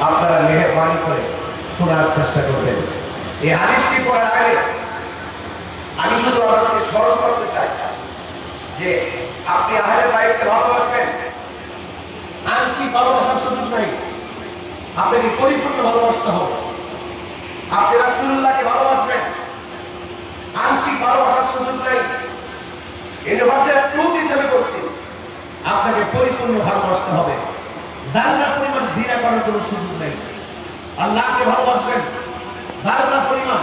আপনারা মেহেরবানি করে শোনার চেষ্টা করবেন। এই হাদিসটি পড়ার আগে আমি শুধু আপনাকে স্মরণ করতে চাই যে আপনি আহলে বাইতকে ভালোবাসবেন, আংশিক ভালোবাসার সুযোগ নাই, আপনাকে পরিপূর্ণ ভালোবাসতে হবে। আপনি রাসূলুল্লাহকে ভালোবাসবেন, আংশিক ভালোবাসার সুযোগ নাই। ইউনিভার্সিটির ট্রুথ হিসেবে করছি, আপনাকে পরিপূর্ণ ভালোবাসতে হবে। যারা পরিমাণ ঘৃণা করার কোনো সুযোগ নেই। আল্লাহকে ভালোবাসবেন, যারা পরিমাণ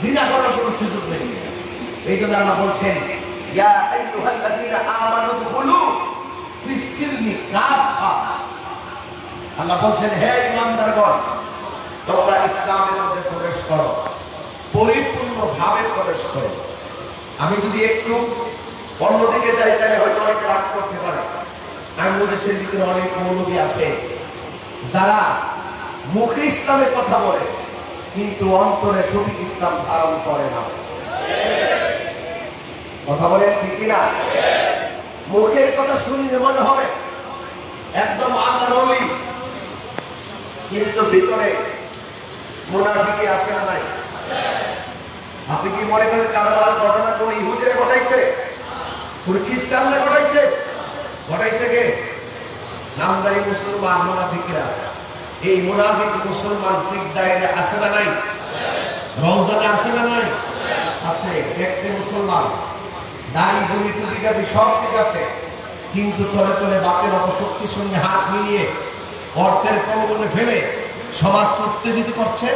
ঘৃণা করার কোনো সুযোগ নেই। এই জন্য আল্লাহ বলছেন, ইয়া আইয়ুহাল্লাযীনা আমানু দুখুলু ফিস-সিলমি কাফা। আল্লাহ বলছেন, হে ঈমানদারগণ, তোমরা ইসলামের মধ্যে প্রবেশ করো, পরিপূর্ণভাবে প্রবেশ করো। আমি যদি একটু অন্যদিকে যাই তাহলে হয়তো অনেকে রাগ করতে পারে। আমাদের দেশের ভিতরে অনেক মৌলবী আছে যারা মুখে ইসলামের কথা বলে কিন্তু অন্তরে সঠিক ইসলাম ধারণ করে না। কথা বলেন ঠিক কিনা? মুখের কথা শুনলে মনে হবে একদম আল্লাহর ওলি, কিন্তু ভিতরে মুনাফিকি আছে না নাই? আপনি কি মনে করেন কারবালার ঘটনা কোন ইহুদিরা ঘটাইছে, কোন খ্রিস্টানরা ঘটাইছে? ঘটাইছে কে? নামদারি মুসলমান মুনাফিকরা। এই মুনাফিক মুসলমান ঠিক দায়রে আছে না নাই? রওজানে আছে না নাই? আছে। দেখতে মুসলমান, দাড়ি বুড়ি টুপি কাটি সব ঠিক আছে, কিন্তু তলে তলে বাতের অপশক্তির সঙ্গে হাত মিলিয়ে অর্থের প্রলোভনে ফেলে সমাজকে উত্তেজিত করছে,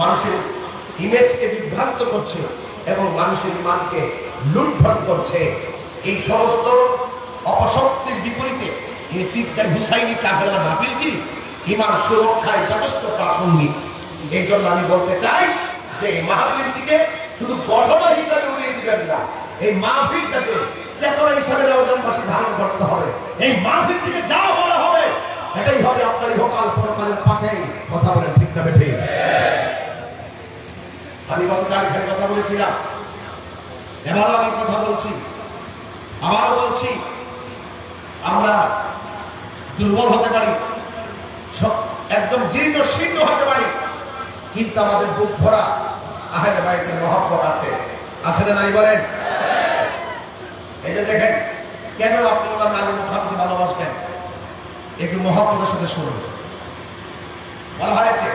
মানুষের ইমেজকে বিভ্রান্ত করছে এবং মানুষের ইমানকে লুণ্ঠন করছে। এই সমস্ত অপশক্তির বিপরীতে এই চিত্তার হুসাইনি কাফেলা মাহফিলটি ইমান সুরক্ষায় যথেষ্ট প্রাসঙ্গিক। এই জন্য আমি বলতে চাই যে এই মাহফিলটিকে শুধু ঘটনা হিসাবে উড়িয়ে দিবেন না, এই মাহফিলটাকে চেতনা হিসাবে রওজানবাসী ধারণ করতে হবে। এই মাহফিল থেকে যা বলা হবে এটাই হবে আপনার ইহকাল পরকালের পাথে। কথা বলেন ঠিক না বেঠিক? আমি গতকাল এখানে কথা বলেছিলাম, এবারও আমি কথা বলছি, আবারও বলছি, আমরা দুর্বল হতে পারি, একদম জীর্ণ শীর্ণ হতে পারি, কিন্তু আমাদের বুক ভরা আহলে বাইতের মহব্বত আছে। আছে না নাই বলেন? এই যে দেখেন, কেন আপনি ইমাম আলী মুখামকে ভালোবাসবেন? একটু মহব্বতের সাথে শুনুন। বলা হয়েছে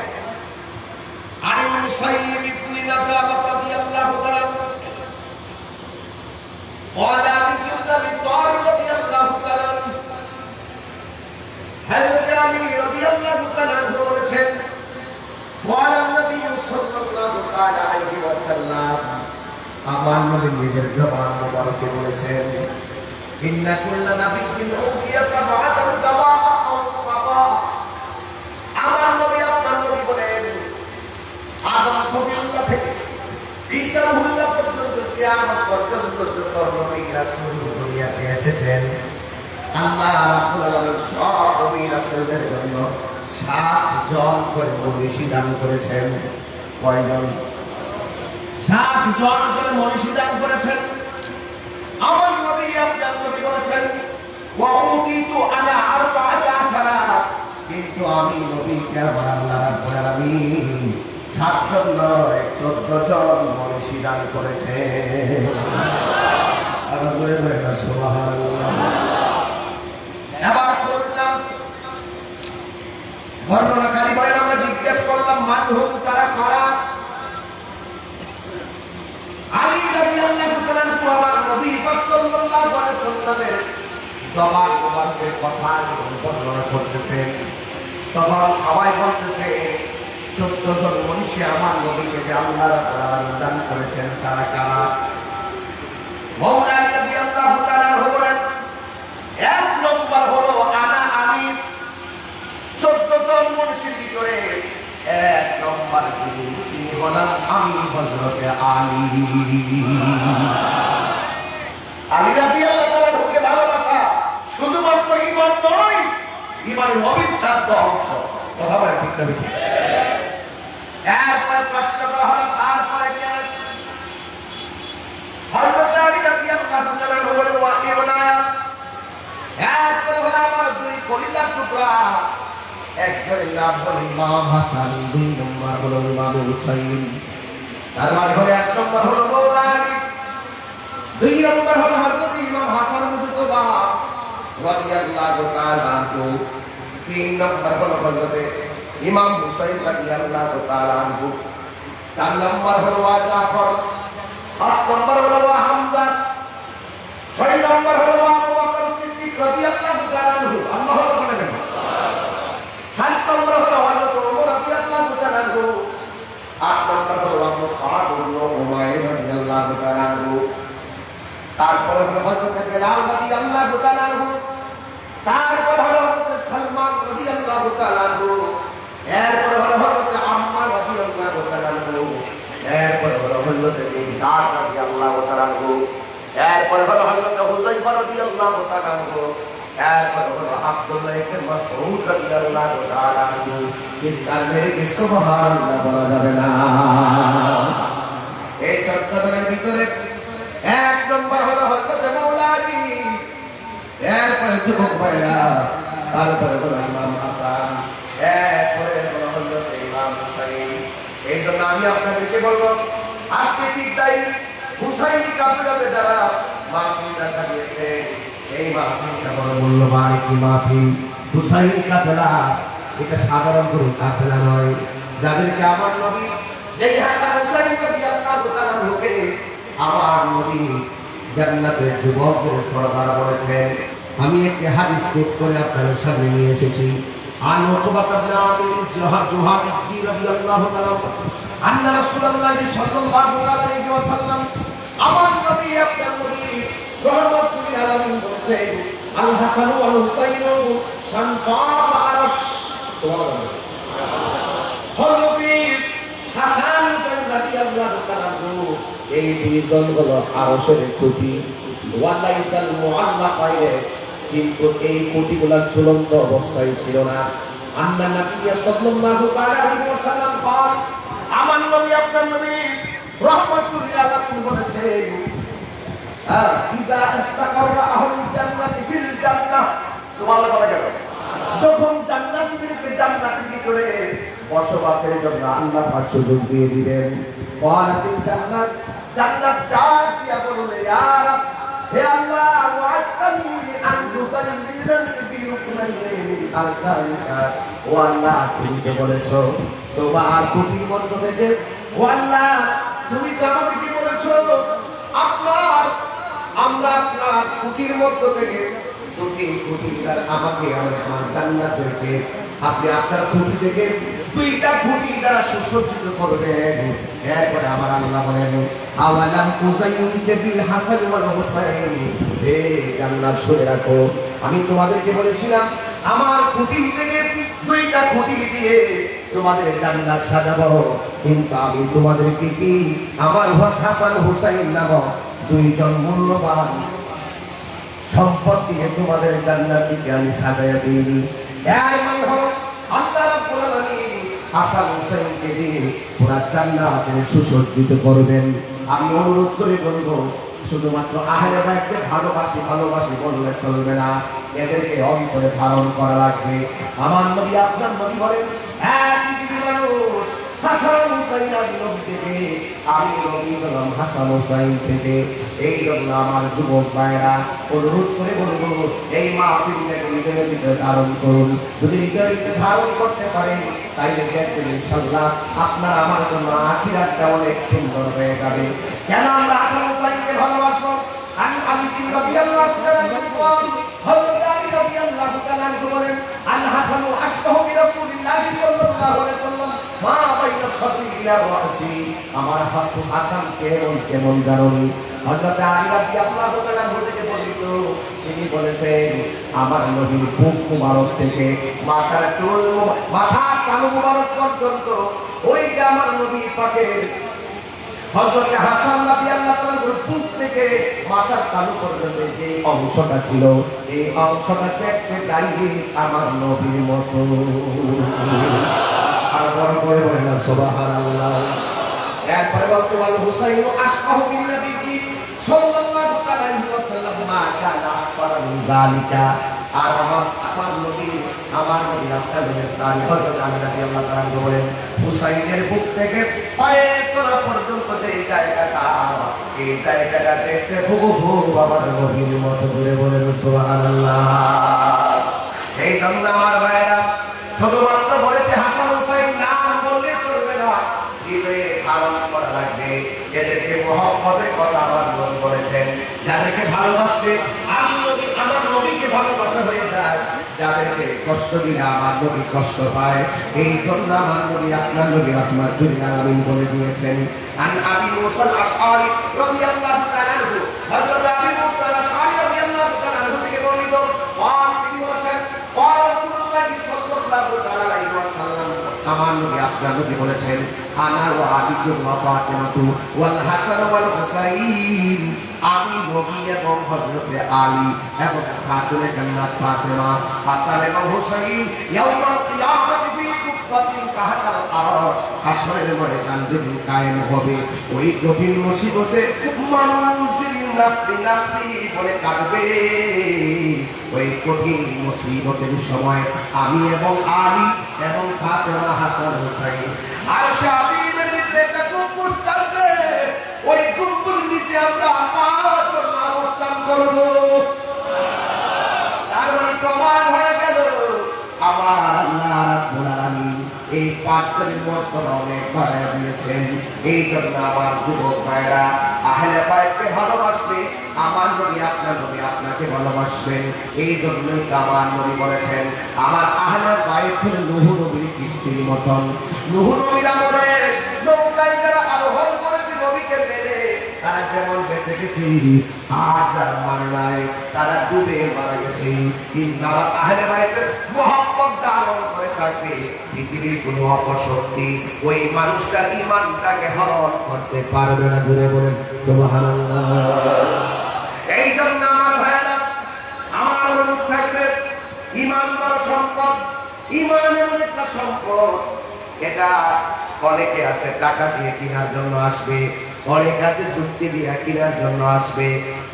আনিল মুসাইয়িব ইবনে নাজাবাত রাদিয়াল্লাহু তাআলা قال علي بن ابي طالب رضي الله تعالى حضرت علي رضي الله تعالى বলেছেন قال النبي صلى الله عليه وسلم আমার নবী নিজের জবান মোবারকে বলেছেন, ইন্না কুল্লা নাবিয়্যিন উতিয়া সাবআতান দাওয়া আও বাবা। আমার নবী আপনার নবী বলেন, আদম সফিউল্লাহ থেকে ঈসা রুহুল্লাহ পর্যন্ত কিয়ামত পর্যন্ত যত নবী রাসূল দুনিয়াতে এসেছেন, আল্লাহ রাব্বুল আলামিন সব নবী রাসূলদের জন্য 7 জন করে মনীষী দান করেছেন। কয়জন? 7 জন করে মনীষী দান করেছেন। আমার নবী আপনার নবী বলেছেন, ওয়া উতিতু আনা 14, কিন্তু আমি নবীকে আমার আল্লাহ রাব্বুল আলামিন 7 জন নয় 14 জন মনীষী দান করেছে। আর জোরে বলেন সুবহানাল্লাহ। এবার বললাম, বর্ণনাকারী বলেন, আমরা জিজ্ঞেস করলাম মানহুম, তারা কারা? আলী রাদিয়াল্লাহু তাআলা আমার নবী সাল্লাল্লাহু আলাইহি ওয়াসাল্লামের জবান মুবারকের কথা যখন বর্ণনা করতেছেন, তখন সবাই বলতেছে 14 জন মনীষী আমার নবীকে যে আল্লাহ রাব্বুল আলামিন দান করেছেন, তারা কারা? মাওলানা আলী রাদিয়াল্লাহু তাআলা বলেন, 1 নম্বর হলো আমি। 14 জন মনীষীর ভিতরে 1 নম্বর তিনি হলেন আমি, হযরতে আলী। আলী রাদিয়াল্লাহু তাআলা কে ভালোবাসা শুধুমাত্র ঈমান নয়, ঈমানের অবিচ্ছেদ্য অংশ। কথা বলেন ঠিক না বেঠিক? এরপরে প্রশ্ন করা হয়, তারপরে কে? হযরত আলী রাদিয়াল্লাহু তাআলা বলেন, ওয়া ইবনা, এরপরে হলো আমার 2 কলিজার টুকরা, একজনের নাম হলো ইমাম হাসান, 2 নম্বর হলো ইমাম হুসাইন। তার মানে হলো 1 নম্বর হলো মৌলা আলী, 2 নম্বর হলো হযরত ইমাম হাসান মুজতবা রাদিয়াল্লাহু তাআলা আনহু, 3 নম্বর হলো হযরত ইমাম হুসাইন রাদিয়াল্লাহু তাআলা আনহু, 4 নম্বর হলো জাফর, 5 নম্বর হলো হামজা, 6 নম্বর হলো আবু বকর সিদ্দিক রাদিয়াল্লাহু তাআলা আনহু। আল্লাহু আকবার বলেন। 7 নম্বর হলো হযরত ওমর রাদিয়াল্লাহু তাআলা আনহু, 8 নম্বর হলো মুসআব ইবনে উমাইর রাদিয়াল্লাহু তাআলা আনহু, তারপরে হলো হযরত বেলাল রাদিয়াল্লাহু তাআলা আনহু, তারপর হলো হযরত সালমান রাদিয়াল্লাহু তাআলা আনহু, এরপর হলো হযরত আম্মার রাদিয়াল্লাহু তাআলা আনহু, এরপর হলো হযরত মিকদাদ রাদিয়াল্লাহু তাআলা আনহু, এরপর হলো হযরত হুযায়ফা রাদিয়াল্লাহু তাআলা আনহু, এরপর হলো আব্দুল্লাহ ইবনে মাসউদ রাদিয়াল্লাহু তাআলা আনহু। চিৎকার মেরে কি সুবহানাল্লাহ বলা যাবে না? এই 14 জনের ভিতরে 1 নম্বর হলো হযরত মৌলা আলী, এরপর যুবক ভাইরা, তারপরে হলো ইমাম হাসান, এরপরে হলো হযরত ইমাম হুসাইন। এই জন্য আমি আপনাদেরকে বলবো, আজকে ঠিক তাই হুসাইনি কাফেলাতে যারা মাহফিলটা সাজিয়েছে, এই মাহফিলটা বড় মূল্যবান একটি মাহফিল। হুসাইনি কাফেলা এটা সাধারণ কোনো কাফেলা নয়, যাদেরকে আমার নবী যেই হাসান হুসাইন রাদিয়াল্লাহু তাআলা আনহুকে আমার নবী জান্নাতের যুবকদের সরদার বলেছেন। আমি একটি হাদিস কোট করে আপনাদের সামনে নিয়ে এসেছি। আন উকবা ইবনে আমির জুহাদি রাদিয়াল্লাহু তাআলা আন্না রাসূলুল্লাহ সাল্লাল্লাহু আলাইহি ওয়াসাল্লাম, আমার নবী আপনার নবী রহমাতুল লিল আলামিন বলেছেন, আল হাসান ওয়াল হুসাইন শানফাল আরশ। সুবহানাল্লাহ। হযরত হাসান হুসাইন রাদিয়াল্লাহু তাআলা এই 2 জন হলো আরশের খুঁটি, ওয়ালাইসাল মুআল্লাকায়ে, কিন্তু এই খুঁটিগুলো ঝুলন্ত অবস্থায় ছিল না। আন্না নবী সাল্লাল্লাহু আলাইহি ওয়াসাল্লাম বলেন, আমার নবী আপনার নবী রাহমাতুল লিল আলামিন বলেছেন, ইযা ইস্তাকাররা আহলুল জান্নাতি ফিল জান্নাহ। সুবহানাল্লাহ বলা যাবে। যখন জান্নাতীদেরকে জান্নাতের ভিতরে বসবাসের জন্য আল্লাহ পাক সুযোগ দিয়ে দিবেন, ওয়ালাতিল জান্নাত, জান্নাত ডাক দিয়া বলবে, ইয়া রাব, হে আল্লাহ, ওয়া'তানি আন তুসাল্লিনি বি রুকনাইনি মিন আরকানিকা। ও আল্লাহ, তুমি তো বলেছো তোমার খুঁটির মধ্য থেকে, ও আল্লাহ, তুমি তো আমাদেরকে বলেছো আমরা আপনার খুঁটির মধ্য থেকে 2টি খুঁটি, আর আমাকে আমার জান্নাতকে আপনি আপনার খুঁটি থেকে 2টা খুঁটি দ্বারা সুসজ্জিত করবেন। এরপরে আমার আল্লাহ বলেন, আওয়ালাম উযাইয়িনকা বিল হাসান ওয়াল হুসাইন, হে জান্নাত শুনে রাখো, আমি তোমাদেরকে বলেছিলাম আমার খুঁটি থেকে 2টা খুঁটি দিয়ে তোমাদের জান্নাত সাজাবো, কিন্তু আমি তোমাদেরকে কি আমার হাসান হুসাইন নামক 2 জন মূল্যবান সম্পদ দিয়ে তোমাদের জান্নাতকে আমি সাজায়া দিইনি। এর মানে হলো আল্লাহ রাব্বুল আলামিন হাসান হুসাইনকে দিয়ে পুরা জান্নাতে সুসজ্জিত করবেন। আমি অনুরোধ করে বলবো, শুধুমাত্র আহলে বাইতকে ভালোবাসি বললে চলবে না, এদেরকে অন্তরে ধারণ করা লাগবে। আমার নবী আপনার নবী বলেন, এক পৃথিবীর মানুষ হাসান হুসাইন নবী থেকে, আমি নবী হলাম হাসান হুসাইন থেকে। এই জন্য আমার যুবক ভাইরা অনুরোধ করে বলবো, এই মাহফিলটাকে হৃদয়ের ভিতরে ধারণ করুন। যদি হৃদয়ের ভিতরে ধারণ করতে পারেন, তাইলে দেখবেন ইনশাআল্লাহ আপনার আমার জন্য আখিরাতটা অনেক সুন্দর হয়ে যাবে। কেন আমরা হাসান হুসাইনকে ভালোবাসবো? আমি আলী রাদিয়াল্লাহু তাআলা হযরত আলী রাদিয়াল্লাহু তাআলা বলেন, আল হাসানু আশবাহু বিরাসূলিল্লাহ সাল্লাল্লাহু আলাইহি ওয়াসাল্লাম মা বাইনা সাদরি ইলা রাসি। আমার হাসান কেমন জানেন? হযরত আলী রাদিয়াল্লাহু তাআলা থেকে বর্ণিত, তিনি বলেছেন, আমার নবীর বুক মুবারক থেকে মাথার চুল, মাথার কান মুবারক পর্যন্ত, ওই যে আমার নবী পাকের হযরত হাসান রাদিয়াল্লাহু তাআলার বুক থেকে মাথার তালু পর্যন্ত যে অংশটা ছিল, এই অংশটা দেখতে গাইবে আমার নবীর মতো। আর বড় করে বলেন না সুবহানাল্লাহ। এরপরে বলতে বল, হুসাইন আশবাহু বিন নবী সাল্লাল্লাহু আলাইহি ওয়াসাল্লাম মা কানা আসফারা মিন যালিকা। আর আমার নবী আপনার আলামিনের সাহাবী হযরত আলী রাদিয়াল্লাহু তাআলা বলেন হুসাইনের বুক থেকে পায়ের তলা পর্যন্ত যে এই জায়গাটা দেখতে হুবহু আমার নবীর মতো করে বলেন সুবহানাল্লাহ। এই জন্য আমার ভাইরা শুধুমাত্র বলেছে হাসান হুসাইন নাম বললে চলবে না, হৃদয়ে ধারণ করা লাগবে। এদেরকে মহব্বতের কথা আমার নবী বলেছেন, যাদেরকে ভালোবাসলে আমি নবী আমার নবীকে ভালোবাসা হয়ে যায়, যাদেরকে কষ্ট দিলে আমার নবী কষ্ট পায়। এই জন্য আমার নবী আপনার নবী রাহমাতুল আলামিন বলে দিয়েছেন আন আবি মুসা আল-আশআরী রাদিয়াল্লাহু তাআলা আনহু, হযরত আবি মুসা আল-আশআরী রাদিয়াল্লাহু তাআলা আনহু থেকে বর্ণিত তিনি বলেছেন রাসূলুল্লাহ সাল্লাল্লাহু আলাইহি ওয়াসাল্লাম আমার নবী আপনার নবী বলেছেন আনা ওয়া আলী ওয়া ফাতিমাতু ওয়াল হাসান ওয়াল হুসাইন, আমি নবী এবং হযরতে আলী এবং খাতুনে জান্নাত ফাতেমা হাসান এবং হুসাইন ইয়াউমাল কিয়ামতি ফি কুফাতিন কাহাতাল আরশ, হাসরের ময়দান যেদিন কায়েম হবে ওই কঠিন মুসিবতে মানুষ যেদিন নাফসি নাফসি বলে কাঁদবে, ওই কঠিন মুসিবতের সময় আমি এবং আলী এবং ফাতেমা হাসান হুসাইন আয়েশা বিবির ভিতরে একটা গম্বুজ থাকবে, ওই গম্বুজ নিচে আমরা পাঁচজন অবস্থান করব। তার মানে প্রমাণ হয়ে গেল আমার আল্লাহ রাব্বুল আলামিন এই পাঁচজনের মর্যাদা অনেক বাড়ায় দিয়েছেন। এই জন্য আমার যুবক ভাইরা আহলে বাইতকে ভালোবাসবে আমার নবী আপনার নবী আপনাকে ভালোবাসবেন। এই জন্যই তো আমার নবী বলেছেন আমার আহলে বাইত হলো নূহ নবীর কিস্তির মতন। নূহ নবীর আমলে নৌকায় যারা আরোহণ করেছে নবীকে মেনে তারা যেমন বেঁচে গেছে আর যারা মানে নাই তারা ডুবে মারা গেছে। কিন্তু আমার আহলে বাইতের মহব্বত ধারণ করে থাকবে পৃথিবীর কোনো অপশক্তি ওই মানুষটার ঈমানটাকে হরণ করতে পারবে না। জুড়ে বলেন সুবহানাল্লাহ। এই জন্য আমার ভাইরা আমার অনুরোধ থাকবে ঈমান বড় সম্পদ, ঈমান এমন একটা সম্পদ এটা অনেকে আছে টাকা দিয়ে কেনার জন্য আসবে, অনেক আছে যুক্তি দিয়ে কেনার জন্য আসবে।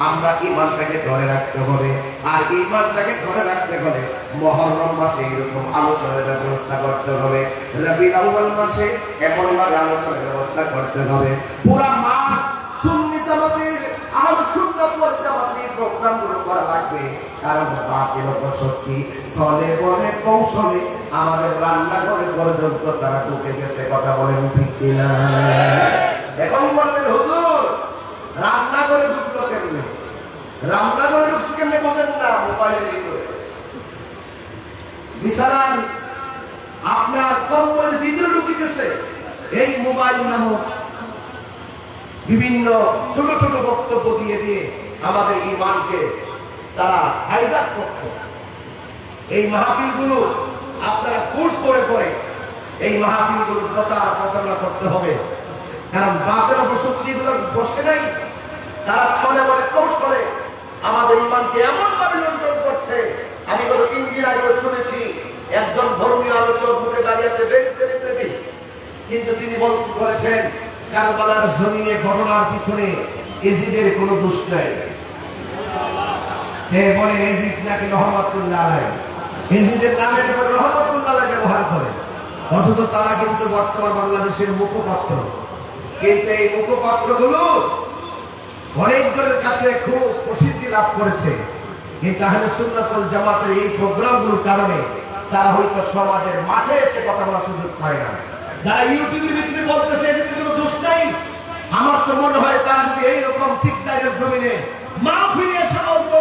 আমরা ঈমানটাকে ধরে রাখতে হবে, আর ঈমানটাকে ধরে রাখতে হলে মুহররম মাসে এরকম আলোচনার ব্যবস্থা করতে হবে, রবিউল আউয়াল মাসে এমন ভাবে আলোচনার ব্যবস্থা করতে হবে। পুরা মাস সুন্নি জামাতের আহলে সুন্নাত ওয়াল জামাতের প্রোগ্রামগুলো করা লাগবে, কারণ বাতিল শক্তি চলে বলে কৌশলে আমাদের রান্নাঘরে পর্যন্ত তারা ঢুকে গেছে। কথা বলেন ঠিক কিনা? এখন বলবেন হুজুর রান্নাঘরে ঢুকলো কেমনে? রান্নাঘরে ঢুকছে কেমনে বলেন না, মোবাইলের ভিতরে বিছানার আপনার কম্বলের ভিতরে ঢুকে গেছে এই মোবাইল নামক বিভিন্ন ছোট ছোট বক্তব্য দিয়ে দিয়ে আমাদের ঈমানকে তারা হাইজ্যাক করছে। এই মাহফিলগুলো আপনারা ফুল করে করে এই মাহফিলগুলোর কথা প্রচারণা করতে হবে, কারণ বাতের অপশক্তিগুলো বসে নাই, তারা ছলে বলে কৌশলে আমাদের ঈমানকে এমন ভাবে লুণ্ঠন করছে। আমি গত 3 দিন আগে শুনেছি একজন ধর্মীয় আলোচক মুখে দাঁড়িয়েছে ভেরি সেলিব্রিটি, কিন্তু তিনি বলেছেন কারবালার জমিনে ঘটনার পিছনে এজিদের কোনো দোষ নাই। সে বলে এজিদ নাকি রহমাতুল্লাহ আলাইহি, এজিদের নামের পর রহমাতুল্লাহ আলাইহি ব্যবহার করে, অথচ তারা কিন্তু বর্তমান বাংলাদেশের মুখপাত্র। কিন্তু এই মুখপাত্রগুলো অনেকজনের কাছে খুব প্রসিদ্ধি লাভ করেছে, কিন্তু আহলে সুন্নাত ওয়াল জামাতের এই প্রোগ্রামগুলোর কারণে তারা হয়তো সমাজের মাঠে এসে কথা বলার সুযোগ পায় না। যারা ইউটিউবের ভিতরে বলতেছে এদের কোনো দোষ নাই, আমার তো মনে হয় তারা যদি এইরকম চিৎকারের জমিনে মাহফিলে এসে বলতো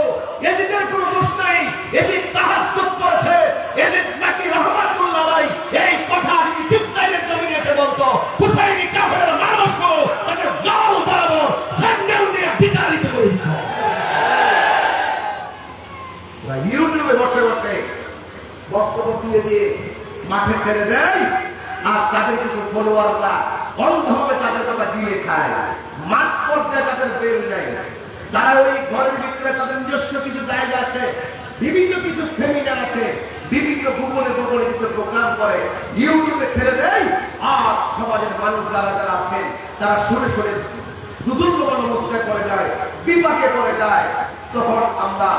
এদের কোনো দোষ নাই, এদের তাহাজ্জুদ পড়ছে, এদের নাকি রহমাতুল্লাহ আলাইহি, এই কথা যদি চিৎকারের জমিনে এসে বলতো হুসাইনি কাফের মানুষগুলো তাদের গাল বাড়াবো স্যান্ডেল দিয়ে বিতাড়িত করে দিত। ইউটিউবে বসে বসে বক্তব্য দিয়ে দিয়ে মাঠে ছেড়ে দেয়, আর তাদের কিছু ফলোয়াররা অন্ধভাবে তাদের কথা দিয়ে খায়। মাঠ পর্যায়ে তাদের বেল নেই, তারা ওই ঘরের ভিতরে তাদের নিজস্ব কিছু জায়গা আছে, বিভিন্ন কিছু সেমিনার আছে, বিভিন্ন গোপনে গোপনে কিছু প্রোগ্রাম করে ইউটিউবে ছেড়ে দেয়, আর সমাজের মানুষ যারা যারা আছেন তারা শুনে শুনে দুর্বল অবস্থায় পড়ে যায়, বিপাকে পড়ে যায়। তখন আমরা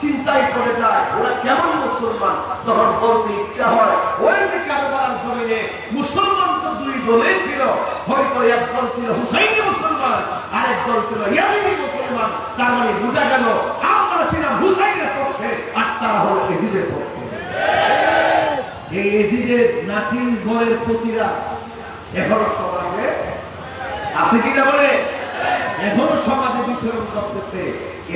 চিন্তাই করে যায় ওরা কেমন মুসলমান, তখন বলতে ইচ্ছা হয় ওই যে কারবালার জমিনে মুসলমান তো দুই দলে ছিল, হয়তো এক দল ছিল হুসাইনি মুসলমান, আরেক দল ছিল ইয়াজিদি মুসলমান। তার মানে বোঝা গেল আমরা ছিলাম হুসাইনের পক্ষে আর তারা হলো ইয়াজিদের পক্ষে। এই ইয়াজিদের নাতির ঘরের প্রতিরা এখনো সমাজে আছে কিনা বলে, এখনো সমাজে বিচরণ করতেছে।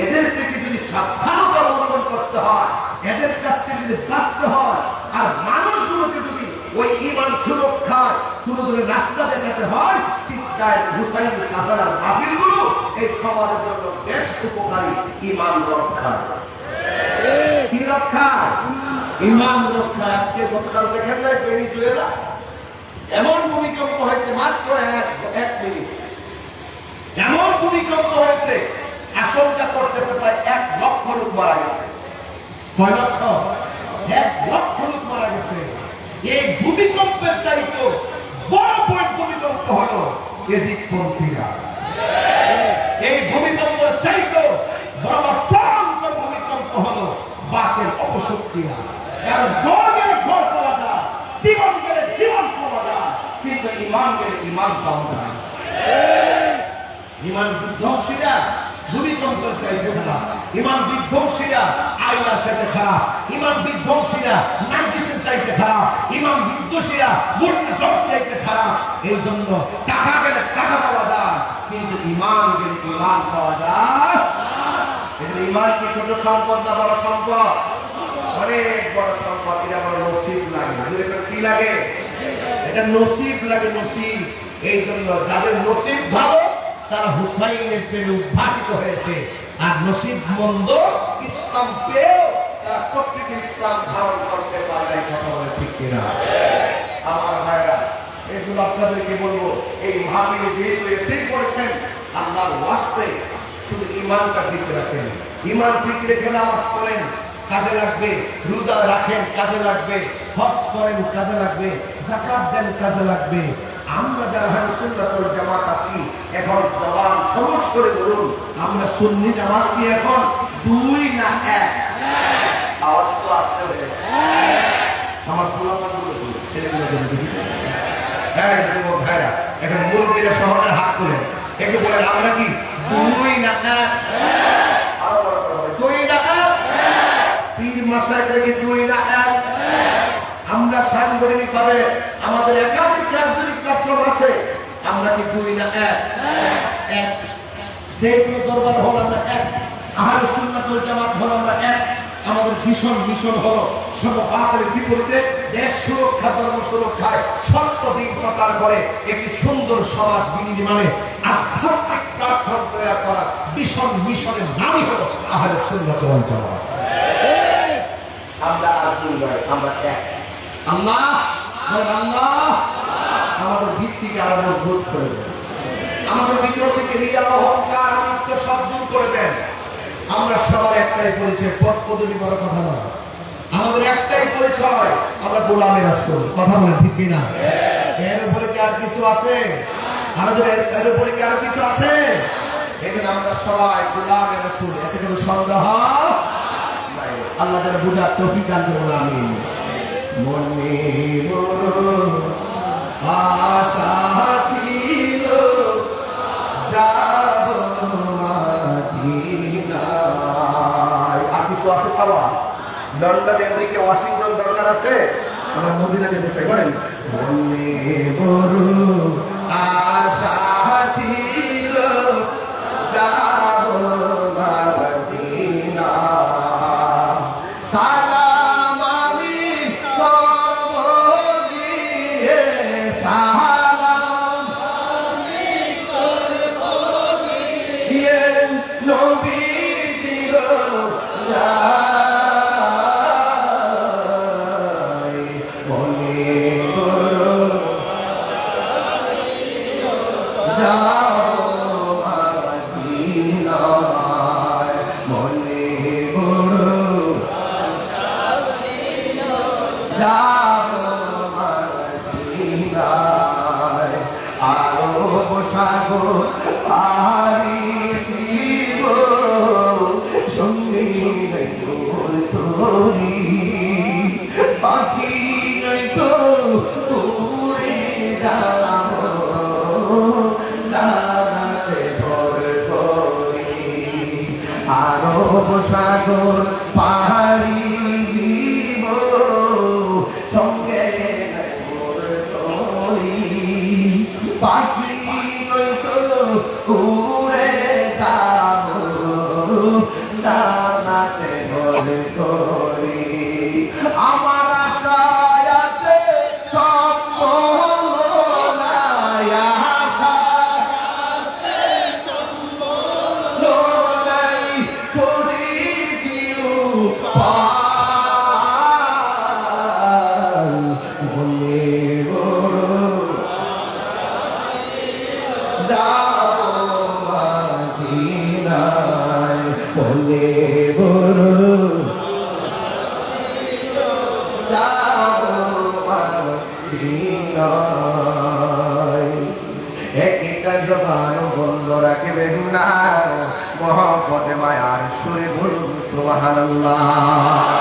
এদের থেকে যদি সাবধানতা অবলম্বন করতে হয়, এদের কাছ থেকে যদি বাঁচতে হয়, আর মানুষগুলোকে যদি ওই ঈমান সুরক্ষার কোন ধরনের রাস্তা দেখাতে হয়, চিন্তায় হুসাইন কাফেলার মাহফিলগুলো এই সমাজের জন্য বেশ উপকারী। ঈমান রক্ষা, কি রক্ষা? ঈমান রক্ষা। আজকে গতকাল দেখেন না ভেনেজুয়েলা এমন ভূমিকম্প হয়েছে, মাত্র এক মিনিট এমন ভূমিকম্প হয়েছে, আশঙ্কা করতেছে প্রায় 1 লক্ষ লোক মারা গেছে। কয় লক্ষ? 1 লক্ষ লোক মারা গেছে। এই ভূমিকম্পের চাইতে বড় বড় ভূমিকম্প হলো এজিদপন্থীরা। এই ভূমিকম্পের চাইতে বড় ভয়ঙ্কর ভূমিকম্প হলো বাতের অপশক্তিরা। কারণ ঘর গেলে ঘর পাওয়া যায়, জীবন গেলে জীবন পাওয়া যায়, কিন্তু ঈমান গেলে ঈমান পাওয়া যায়। ঈমান বিধ্বংসীরা ভূমিকম্পের চাইতে খারাপ, ঈমান বিধ্বংসীরা আইলার চাইতে খারাপ, ঈমান বিধ্বংসীরা নার্গিসের চাইতে খারাপ, ঈমান বিধ্বংসীরা মুরগি জব চাইতে খারাপ। এই জন্য টাকা গেলে টাকা পাওয়া যায়, কিন্তু ঈমান গেলে ঈমান পাওয়া যায়। ঈমান কি ছোট সম্পদ না বড় সম্পদ? অনেক বড় সম্পদ। এটা বড় নসিব লাগে। কি লাগে? এটা নসিব লাগে, নসিব। এই জন্য যাদের নসিব ভালো তারা হুসাইনের প্রেমে উদ্ভাসিত হয়েছে, আর নসিব মন্দ ইসলাম পেয়েও তারা প্রকৃত ইসলাম ধারণ করতে পারে না। কথা বলে ঠিক কিনা? আমার ভাইরা, এগুলো আপনাদেরকে বলবো, এই মাহফিলে যেহেতু এসেই পড়েছেন, আল্লাহর ওয়াস্তে শুধু ঈমানটা ঠিক রাখেন। ঈমান ঠিক রেখে নামাজ পড়েন, কাজে লাগবে। রোজা রাখেন, কাজে লাগবে। হজ করেন, কাজে লাগবে। যাকাত দেন, কাজে লাগবে। আমরা যারা আহলে সুন্নাত ওয়াল জামাত আছি, এখন জবান সমস করে বলুন, আমরা সুন্নি জামাত কি এখন 2 না 1? আওয়াজ তো আসতে হয়েছে। আমার পোলাপানগুলো বলুন, ছেলেগুলো বলুন, হ্যাঁ যুবক ভাইরা, এখন মুরব্বীরা সহকারে হাত তোলেন, একটু বলেন আমরা কি 2 না 1? আরো বড় করে হবে 2 না 1? পীর মাশায়েখরা কি 2 না 1? আমরা সাংগঠনিক ভাবে আমাদের একাধিক রাজনৈতিক প্ল্যাটফর্ম আছে, আমরা কি 2 না 1? যে কোনো দরবার হল আমরা 1, আহলে সুন্নাত ওয়াল জামাত হল আমরা 1। আমাদের মিশন হলো সর্ববাতের বিপরীতে দেশ সুরক্ষা, ধর্ম সুরক্ষায় সর্বদিক প্রচার করে একটি সুন্দর সমাজ বিনির্মাণে আধ্যাত্মিক প্ল্যাটফর্ম তৈরি করা মিশনের নামই হলো আহলে সুন্নাত ওয়াল জামাত। আমরা আর 2 নয়, আমরা 1। আল্লাহ আমাদের ভিত্তিকে আরো মজবুত করে দেন, আমাদের ভিতর থেকে রিয়া, অহংকার, আমিত্ব সব দূর করে দেন। আমরা সবার একটাই পরিচয়, পদ পদবি বড় কথা নয়, আমাদের একটাই পরিচয়, আমরা গোলামে রাসূল। কথা বলেন ঠিক কিনা? এর উপরে কি আর কিছু আছে? এর উপরে কি আরো কিছু আছে? এখানে আমরা সবাই গোলামে রাসূল, এতে কোনো সন্দেহ নাই। আল্লাহ যেন বুঝার তৌফিক দান করুন, আমিন। মনে বড় আশা ছিল যাব মদিনায়। আর কিছু আছে খাওয়া? লন্ডন, আমেরিকা, ওয়াশিংটন দরকার আছে? আমরা মদিনা যেতে চাই। বলেন মনে বড় আশা ছিল যাব মদিনায়। সালাম আমি করব গিয়ে, সালাম আমি করব গিয়ে নবীজির রায়। মনে বড় যাব মদিনায়, মনে বড় যাব মদিনায়। আরব সাগর পাড়ি দিব, সঙ্গী বলি পাখি নয়তো উড়ে যাব ডানাতে বলে করি আমার আশায় আছে সম্বলনায় আশা নাই করি দিও বলে বড় মদিনায় বলে বড় যাব মদিনায় একটা জবান বন্ধ রাখবেন না মহব্বতে মায়ার সুরে বলুন সুবহানাল্লাহ।